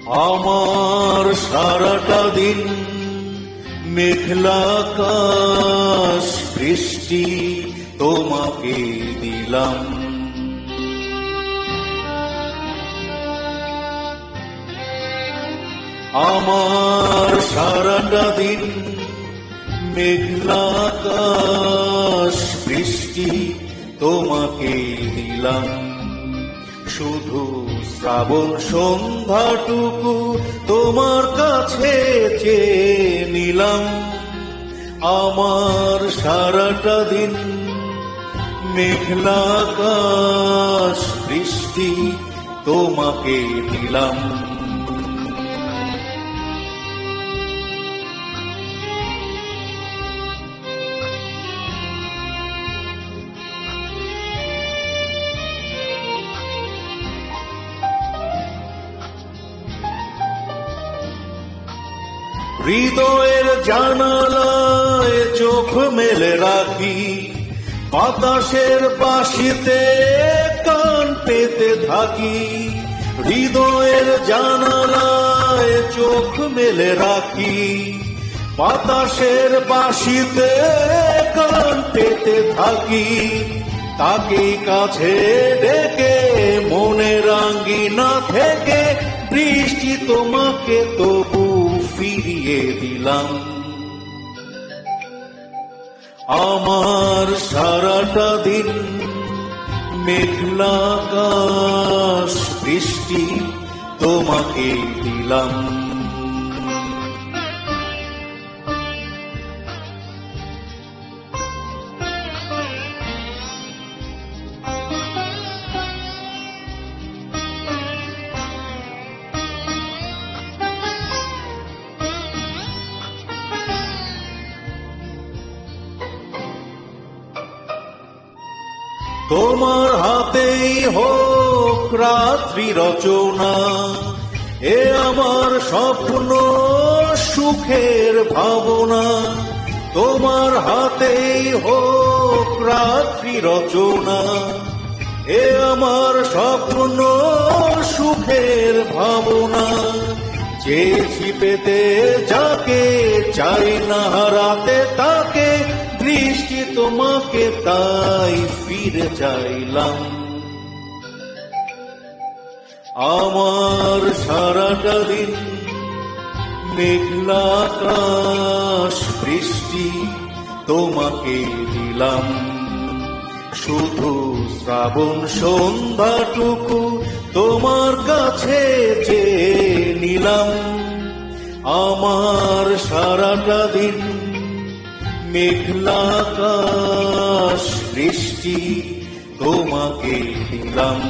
আমার সারাটা দিন মেঘলা আকাশ, বৃষ্টি তোমাকে দিলাম। আমার সারাটা দিন মেঘলা আকাশ, বৃষ্টি তোমাকে দিলাম। শুধু শ্রাবণ সন্ধ্যাটুকু তোমার কাছে চেয়ে নিলাম। আমার সারাটা দিন মেঘলা আকাশ, বৃষ্টি তোমাকে দিলাম। হৃদয়ের জানালায় চোখ মেলে রাখি, বাতাসের বাঁশিতে কান পেতে থাকি। হৃদয়ের জানালায় চোখ মেলে রাখি, বাতাসের বাঁশিতে কান পেতে থাকি। তাকে কাছে ডেকে মনের আঙ্গিনা থেকে বৃষ্টি তোমাকে তবু ফিরিয়ে দিলাম। আমার সারাটা দিন মেঘলা আকাশ, বৃষ্টি তোমাকে দিলাম। তোমার হাতেই হোক রাত্রি রচনা, এ আমার স্বপ্ন সুখের ভাবনা। তোমার হাতেই হোক রাত্রি রচনা, এ আমার স্বপ্ন সুখের ভাবনা। চেয়েছি পেতে যাকে, চাই না হারাতে তাকে, বৃষ্টি তোমাকে তাই ফিরে চাইলাম। আমার সারাটা দিন মেঘলা আকাশ, বৃষ্টি তোমাকে দিলাম। শুধু শ্রাবণ সন্ধ্যাটুকু তোমার কাছে চেয়ে নিলাম। আমার সারাটা দিন মেঘলা আকাশ, বৃষ্টি তোমাকে দিলাম।